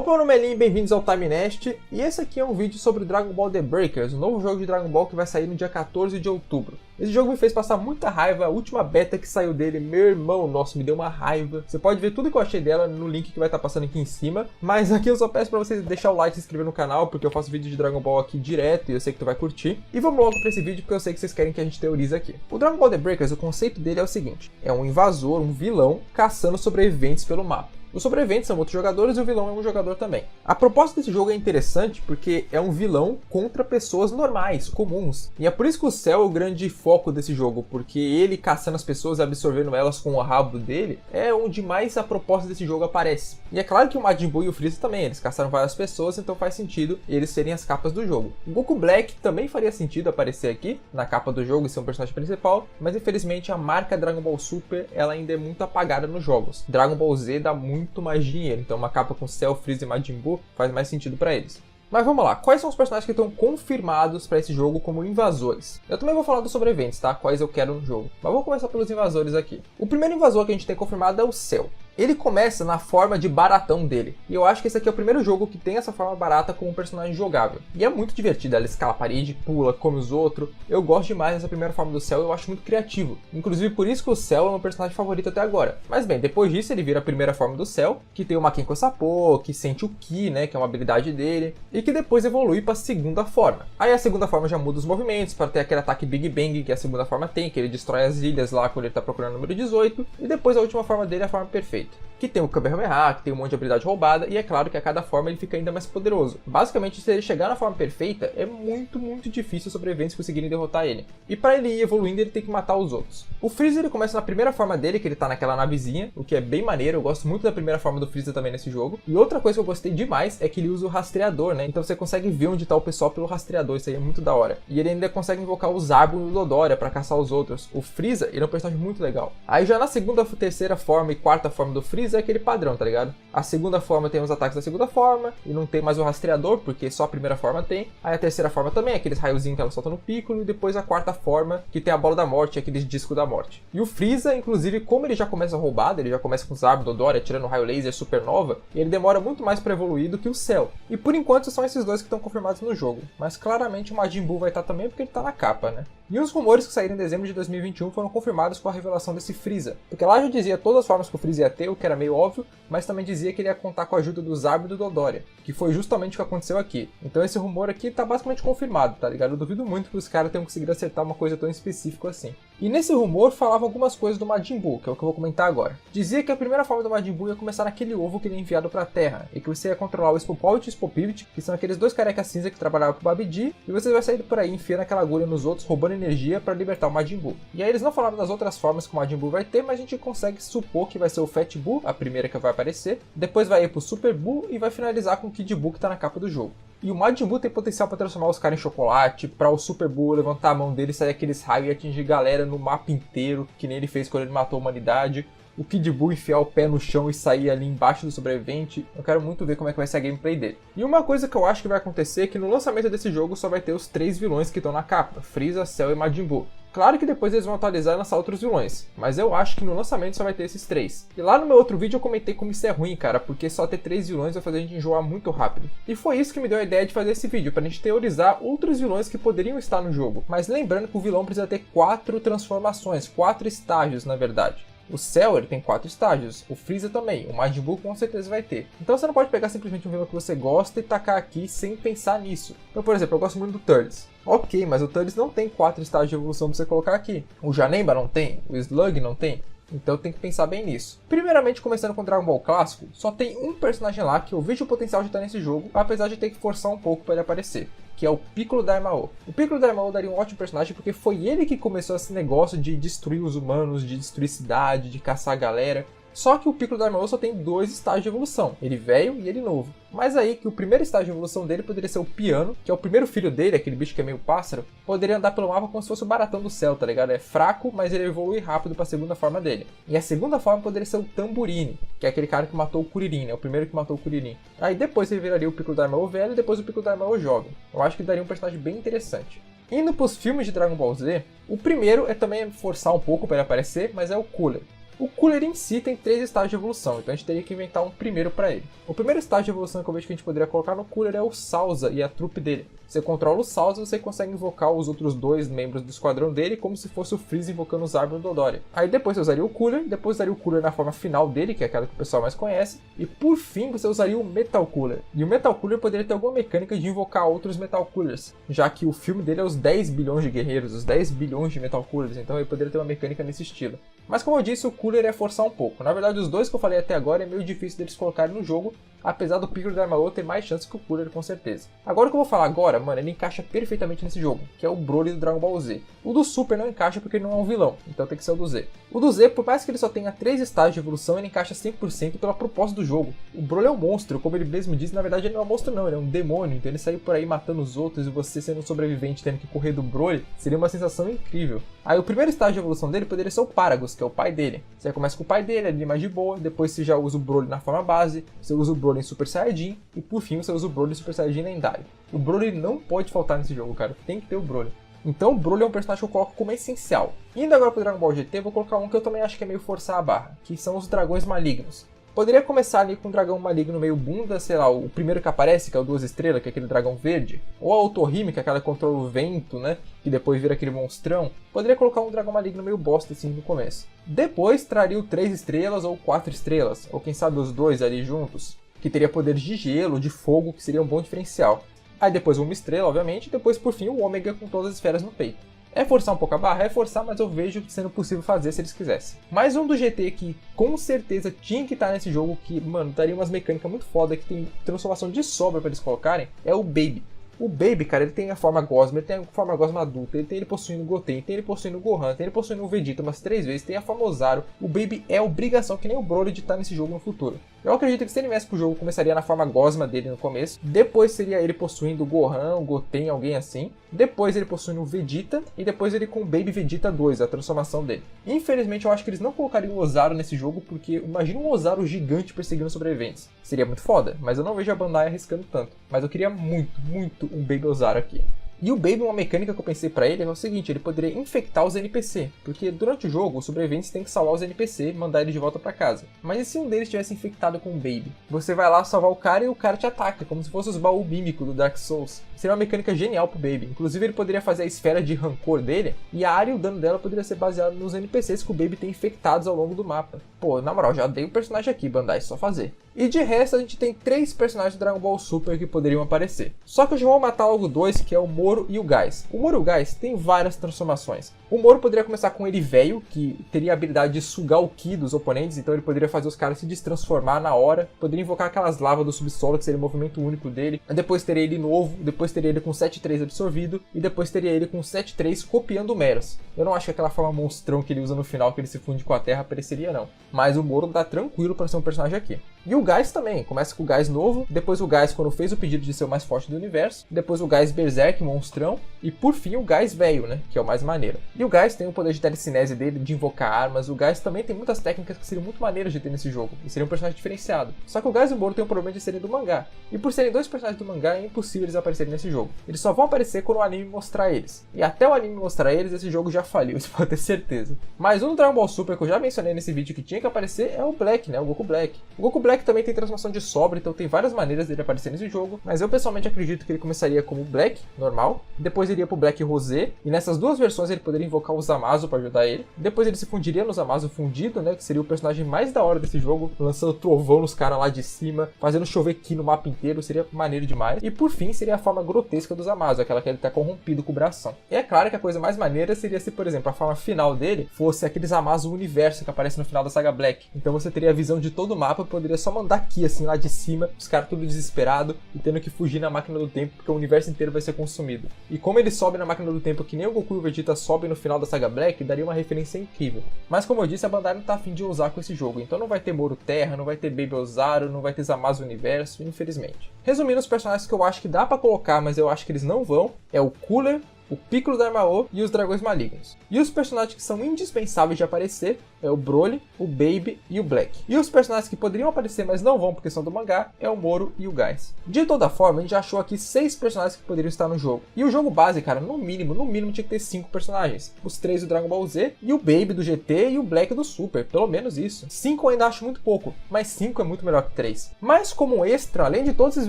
Opa, meu nome é Lin, bem-vindos ao TimeNest, e esse aqui é um vídeo sobre Dragon Ball The Breakers, o novo jogo de Dragon Ball que vai sair no dia 14 de outubro. Esse jogo me fez passar muita raiva, a última beta que saiu dele, meu irmão, nossa, me deu uma raiva. Você pode ver tudo que eu achei dela no link que vai estar passando aqui em cima, mas aqui eu só peço pra vocês deixar o like e se inscrever no canal, porque eu faço vídeo de Dragon Ball aqui direto e eu sei que tu vai curtir. E vamos logo pra esse vídeo, porque eu sei que vocês querem que a gente teorize aqui. O Dragon Ball The Breakers, o conceito dele é o seguinte, é um invasor, um vilão, caçando sobreviventes pelo mapa. Os sobreviventes são outros jogadores e o vilão é um jogador também. A proposta desse jogo é interessante porque é um vilão contra pessoas normais, comuns. E é por isso que o Cell é o grande foco desse jogo, porque ele caçando as pessoas e absorvendo elas com o rabo dele é onde mais a proposta desse jogo aparece. E é claro que o Majin Buu e o Freeza também, eles caçaram várias pessoas, então faz sentido eles serem as capas do jogo. O Goku Black também faria sentido aparecer aqui, na capa do jogo e ser um personagem principal, mas infelizmente a marca Dragon Ball Super ela ainda é muito apagada nos jogos. Dragon Ball Z dá muito mais dinheiro, então uma capa com Cell, Freeza e Majin Buu faz mais sentido para eles. Mas vamos lá, quais são os personagens que estão confirmados para esse jogo como invasores? Eu também vou falar dos sobreviventes, tá? Quais eu quero no jogo. Mas vamos começar pelos invasores aqui. O primeiro invasor que a gente tem confirmado é o Cell. Ele começa na forma de baratão dele, e eu acho que esse aqui é o primeiro jogo que tem essa forma barata como um personagem jogável. E é muito divertido, ela escala a parede, pula, come os outros. Eu gosto demais dessa primeira forma do Cell, eu acho muito criativo. Inclusive por isso que o Cell é meu personagem favorito até agora. Mas bem, depois disso ele vira a primeira forma do Cell, que tem o Makenko Sapo, que sente o Ki, né, que é uma habilidade dele, e que depois evolui para a segunda forma. Aí a segunda forma já muda os movimentos, para ter aquele ataque Big Bang que a segunda forma tem, que ele destrói as ilhas lá quando ele está procurando o número 18, e depois a última forma dele é a forma perfeita, que tem o Kamehameha, que tem um monte de habilidade roubada, e é claro que a cada forma ele fica ainda mais poderoso. Basicamente, se ele chegar na forma perfeita, é muito difícil os sobreviventes conseguirem derrotar ele. E para ele ir evoluindo, ele tem que matar os outros. O Freeza ele começa na primeira forma dele, que ele tá naquela navezinha, o que é bem maneiro, eu gosto muito da primeira forma do Freeza também nesse jogo. E outra coisa que eu gostei demais é que ele usa o rastreador, né? Então você consegue ver onde tá o pessoal pelo rastreador, isso aí é muito da hora. E ele ainda consegue invocar o Zarbon e o Dodoria para caçar os outros. O Freeza, ele é um personagem muito legal. Aí já na segunda, terceira forma e quarta forma do Freeza é aquele padrão, tá ligado? A segunda forma tem os ataques da segunda forma, e não tem mais o rastreador, porque só a primeira forma tem. Aí a terceira forma também, aqueles raiozinhos que ela solta no Piccolo, e depois a quarta forma, que tem a bola da morte, aqueles discos da morte. E o Freeza, inclusive, como ele já começa roubado, ele já começa com Zarbon, Dodoria, tirando raio laser supernova, e ele demora muito mais para evoluir do que o Cell. E por enquanto são esses dois que estão confirmados no jogo, mas claramente o Majin Buu vai estar também porque ele tá na capa, né? E os rumores que saíram em dezembro de 2021 foram confirmados com a revelação desse Freeza, porque lá já dizia todas as formas que o Freeza ia ter, o que era meio óbvio, mas também dizia que ele ia contar com a ajuda do Zarbon e do Dodoria, que foi justamente o que aconteceu aqui. Então esse rumor aqui tá basicamente confirmado, tá ligado? Eu duvido muito que os caras tenham conseguido acertar uma coisa tão específica assim. E nesse rumor falava algumas coisas do Majin Buu, que é o que eu vou comentar agora. Dizia que a primeira forma do Majin Buu ia começar naquele ovo que ele é enviado pra Terra, e que você ia controlar o Spopol e o Spopivit, que são aqueles dois carecas cinza que trabalhavam pro Babidi, e você vai sair por aí enfiando aquela agulha nos outros, roubando energia para libertar o Majin Buu. E aí eles não falaram das outras formas que o Majin Buu vai ter, mas a gente consegue supor que vai ser o Fat Buu, a primeira que vai aparecer, depois vai ir pro Super Buu e vai finalizar com o Kid Buu que tá na capa do jogo. E o Majin Buu tem potencial para transformar os caras em chocolate, para o Super Buu levantar a mão dele, sair aqueles raios e atingir galera no mapa inteiro, que nem ele fez quando ele matou a humanidade. O Kid Buu enfiar o pé no chão e sair ali embaixo do sobrevivente. Eu quero muito ver como é que vai ser a gameplay dele. E uma coisa que eu acho que vai acontecer é que no lançamento desse jogo só vai ter os 3 vilões que estão na capa, Freeza, Cell e Majin Buu. Claro que depois eles vão atualizar e lançar outros vilões, mas eu acho que no lançamento só vai ter esses 3. E lá no meu outro vídeo eu comentei como isso é ruim, cara, porque só ter 3 vilões vai fazer a gente enjoar muito rápido. E foi isso que me deu a ideia de fazer esse vídeo, pra gente teorizar outros vilões que poderiam estar no jogo. Mas lembrando que o vilão precisa ter 4 transformações, 4 estágios na verdade. O Cell ele tem 4 estágios, o Freeza também, o Majin Buu com certeza vai ter. Então você não pode pegar simplesmente um vilão que você gosta e tacar aqui sem pensar nisso. Então, por exemplo, eu gosto muito do Turles. Ok, mas o Turles não tem 4 estágios de evolução pra você colocar aqui. O Janemba não tem, o Slug não tem. Então tem que pensar bem nisso. Primeiramente, começando com o Dragon Ball clássico, só tem um personagem lá que eu vejo o potencial de estar nesse jogo, apesar de ter que forçar um pouco para ele aparecer, que é o Piccolo Daimao. O Piccolo Daimao daria um ótimo personagem porque foi ele que começou esse negócio de destruir os humanos, de destruir cidade, de caçar a galera. Só que o Piccolo Daimao só tem 2 estágios de evolução, ele velho e ele novo. Mas aí que o primeiro estágio de evolução dele poderia ser o Piano, que é o primeiro filho dele, aquele bicho que é meio pássaro, poderia andar pelo mapa como se fosse o baratão do céu, tá ligado? É fraco, mas ele evolui rápido pra segunda forma dele. E a segunda forma poderia ser o Tambourine, que é aquele cara que matou o Kuririn, é o primeiro que matou o Kuririn. Aí depois ele viraria o Piccolo Daimao velho e depois o Piccolo Daimao jovem. Eu acho que daria um personagem bem interessante. Indo pros filmes de Dragon Ball Z, o primeiro é também forçar um pouco para ele aparecer, mas é o Cooler. O Cooler em si tem 3 estágios de evolução, então a gente teria que inventar um primeiro para ele. O primeiro estágio de evolução que eu vejo que a gente poderia colocar no Cooler é o Salza e a trupe dele. Você controla o Salza e você consegue invocar os outros 2 membros do esquadrão dele como se fosse o Freeze invocando os Zarbon e o Dodoria. Aí depois você usaria o Cooler, depois usaria o Cooler na forma final dele, que é aquela que o pessoal mais conhece, e por fim você usaria o Metal Cooler. E o Metal Cooler poderia ter alguma mecânica de invocar outros Metal Coolers, já que o filme dele é os 10 bilhões de guerreiros, os 10 bilhões de Metal Coolers, então ele poderia ter uma mecânica nesse estilo. Mas como eu disse, o Cooler é forçar um pouco. Na verdade, os 2 que eu falei até agora é meio difícil deles colocarem no jogo, apesar do Piccolo Darmao ter mais chance que o Cooler, com certeza. Agora o que eu vou falar agora, mano, ele encaixa perfeitamente nesse jogo, que é o Broly do Dragon Ball Z. O do Super não encaixa porque ele não é um vilão, então tem que ser o do Z. O do Z, por mais que ele só tenha 3 estágios de evolução, ele encaixa 100% pela proposta do jogo. O Broly é um monstro, como ele mesmo diz, na verdade ele não é um monstro não, ele é um demônio, então ele sair por aí matando os outros e você sendo um sobrevivente tendo que correr do Broly, seria uma sensação incrível. Aí o primeiro estágio de evolução dele poderia ser o Paragus, que é o pai dele. Você começa com o pai dele, ali mais de boa, depois você já usa o Broly na forma base, você usa o Broly em Super Saiyajin, e por fim você usa o Broly em Super Saiyajin lendário. O Broly não pode faltar nesse jogo, cara, tem que ter o Broly. Então o Broly é um personagem que eu coloco como essencial. Indo agora pro Dragon Ball GT, eu vou colocar um que eu também acho que é meio forçar a barra, que são os dragões malignos. Poderia começar ali com um dragão maligno meio bunda, sei lá, o primeiro que aparece, que é o 2 estrelas, que é aquele dragão verde. Ou a Otohime, que é aquela que controla o vento, né, que depois vira aquele monstrão. Poderia colocar um dragão maligno meio bosta assim no começo. Depois traria o 3 estrelas ou 4 estrelas, ou quem sabe os 2 ali juntos, que teria poderes de gelo, de fogo, que seria um bom diferencial. Aí depois uma estrela, obviamente, e depois por fim o Ômega com todas as esferas no peito. É forçar um pouco a barra? É forçar, mas eu vejo sendo possível fazer se eles quisessem. Mais um do GT que com certeza tinha que estar nesse jogo, que, mano, daria umas mecânicas muito foda, que tem transformação de sobra pra eles colocarem, é o Baby. O Baby, cara, ele tem a forma Gosma, ele tem a forma Gosma adulta, ele tem ele possuindo o Goten, tem ele possuindo o Gohan, tem ele possuindo o Vegeta umas 3 vezes, tem a forma Ozaru. O Baby é obrigação, que nem o Broly, de estar nesse jogo no futuro. Eu acredito que se ele viesse pro jogo, começaria na forma Gosma dele no começo. Depois seria ele possuindo o Gohan, o Goten, alguém assim. Depois ele possuindo o Vegeta. E depois ele com o Baby Vegeta 2, a transformação dele. Infelizmente eu acho que eles não colocariam o Ozaru nesse jogo, porque imagina um Ozaru gigante perseguindo sobreviventes. Seria muito foda, mas eu não vejo a Bandai arriscando tanto. Mas eu queria muito, muito um Baby Ozaru aqui. E o Baby, uma mecânica que eu pensei pra ele é o seguinte, ele poderia infectar os NPC, porque durante o jogo os sobreviventes têm que salvar os NPC e mandar eles de volta pra casa. Mas e se um deles estivesse infectado com o Baby? Você vai lá salvar o cara e o cara te ataca, como se fosse os baús mímicos do Dark Souls. Seria uma mecânica genial pro Baby. Inclusive ele poderia fazer a esfera de rancor dele, e a área e o dano dela poderia ser baseado nos NPCs que o Baby tem infectados ao longo do mapa. Pô, na moral, já dei o personagem aqui, Bandai, só fazer. E de resto a gente tem 3 personagens do Dragon Ball Super que poderiam aparecer. Só que eu já vou matar logo 2, que é o Moro e o Gás. O Moro e o Gás tem várias transformações. O Moro poderia começar com ele velho, que teria a habilidade de sugar o Ki dos oponentes, então ele poderia fazer os caras se destransformar na hora. Poderia invocar aquelas lavas do subsolo, que seria o movimento único dele. Depois teria ele novo, depois teria ele com 7-3 absorvido, e depois teria ele com 7-3 copiando o Meros. Eu não acho que aquela forma monstrão que ele usa no final, que ele se funde com a terra, apareceria não. Mas o Moro dá tranquilo para ser um personagem aqui. E o Gás também, começa com o Gás novo, depois o Gás quando fez o pedido de ser o mais forte do universo, depois o Gás Berserk, monstrão, e por fim o Gás velho, né, que é o mais maneiro. E o Gás tem o poder de telecinese dele, de invocar armas, o Gás também tem muitas técnicas que seriam muito maneiras de ter nesse jogo, e seria um personagem diferenciado. Só que o Gás e o Moro tem um problema de serem do mangá, e por serem 2 personagens do mangá é impossível eles aparecerem nesse jogo. Eles só vão aparecer quando o anime mostrar eles. E até o anime mostrar eles, esse jogo já faliu, isso pode ter certeza. Mas um do Dragon Ball Super que eu já mencionei nesse vídeo que tinha que aparecer é o Black, né, o Goku Black. O Goku Black também tem transformação de sobra, então tem várias maneiras dele aparecer nesse jogo, mas eu pessoalmente acredito que ele começaria como Black, normal, depois iria pro Black Rosé, e nessas 2 versões ele poderia invocar o Zamasu para ajudar ele, depois ele se fundiria no Zamasu fundido, né, que seria o personagem mais da hora desse jogo, lançando trovão nos caras lá de cima, fazendo chover Ki no mapa inteiro, seria maneiro demais, e por fim seria a forma grotesca do Zamasu, aquela que ele tá corrompido com o bração. E é claro que a coisa mais maneira seria se, por exemplo, a forma final dele fosse aquele Zamasu Universo que aparece no final da saga Black, então você teria a visão de todo o mapa, poderia só mandar Ki assim lá de cima, os caras tudo desesperado e tendo que fugir na máquina do tempo porque o universo inteiro vai ser consumido. E como ele sobe na máquina do tempo que nem o Goku e o Vegeta sobem no final da saga Black, daria uma referência incrível. Mas como eu disse, a Bandai não tá afim de ousar com esse jogo, então não vai ter Moro Terra, não vai ter Baby Ozaru, não vai ter Zamasu Universo, infelizmente. Resumindo os personagens que eu acho que dá pra colocar, mas eu acho que eles não vão, é o Cooler, o Piccolo Darmao e os Dragões Malignos. E os personagens que são indispensáveis de aparecer é o Broly, o Baby e o Black. E os personagens que poderiam aparecer, mas não vão porque são do mangá, é o Moro e o Guys. De toda forma, a gente já achou aqui 6 personagens que poderiam estar no jogo. E o jogo base, cara, no mínimo tinha que ter 5 personagens. Os 3 do Dragon Ball Z, e o Baby do GT e o Black do Super. Pelo menos isso. 5 eu ainda acho muito pouco, mas 5 é muito melhor que 3. Mas como extra, além de todos esses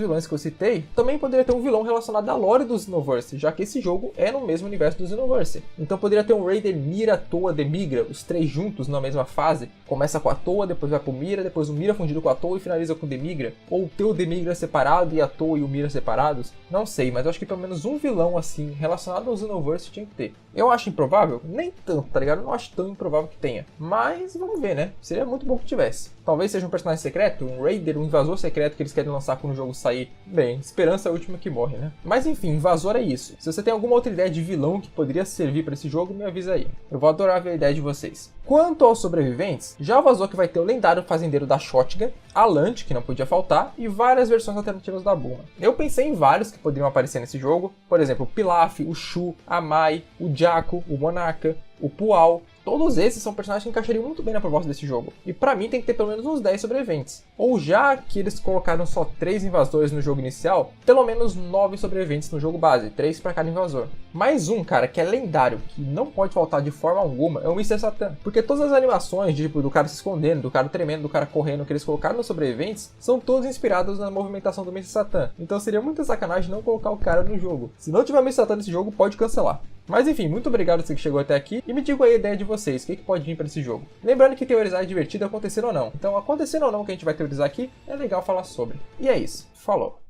vilões que eu citei, também poderia ter um vilão relacionado à lore do Xenoverse, já que esse jogo é no mesmo universo do Xenoverse. Então poderia ter um Raider Mira, Toa, Demigra, os 3 juntos na mesma fase. Começa com a Toa, depois vai pro Mira, depois o Mira fundido com a Toa e finaliza com o Demigra. Ou ter o Demigra separado e a Toa e o Mira separados. Não sei, mas eu acho que pelo menos um vilão assim, relacionado ao Xenoverse tinha que ter. Eu acho improvável? Nem tanto, tá ligado? Eu não acho tão improvável que tenha. Mas vamos ver, né? Seria muito bom que tivesse. Talvez seja um personagem secreto, um Raider, um invasor secreto que eles querem lançar quando o jogo sair. Bem, esperança é a última que morre, né? Mas enfim, invasor é isso. Se você tem alguma outra ideia de vilão que poderia servir para esse jogo, me avisa aí. Eu vou adorar ver a ideia de vocês. Quanto aos sobreviventes, já vazou que vai ter o lendário fazendeiro da Shotgun, a Lunch, que não podia faltar, e várias versões alternativas da Bulma. Eu pensei em vários que poderiam aparecer nesse jogo, por exemplo, o Pilaf, o Shu, a Mai, o Jaco, o Monaka, o Pual. Todos esses são personagens que encaixariam muito bem na proposta desse jogo. E pra mim tem que ter pelo menos uns 10 sobreviventes. Ou já que eles colocaram só 3 invasores no jogo inicial, pelo menos 9 sobreviventes no jogo base, 3 pra cada invasor. Mais um, cara, que é lendário, que não pode faltar de forma alguma, é o Mr. Satan. Porque todas as animações, tipo, do cara se escondendo, do cara tremendo, do cara correndo, que eles colocaram nos sobreviventes, são todas inspiradas na movimentação do Mr. Satan. Então seria muita sacanagem não colocar o cara no jogo. Se não tiver Mr. Satan nesse jogo, pode cancelar. Mas enfim, muito obrigado a você que chegou até aqui e me diga aí a ideia de vocês, o que pode vir para esse jogo. Lembrando que teorizar é divertido acontecendo ou não. Então acontecendo ou não que a gente vai teorizar aqui, é legal falar sobre. E é isso. Falou!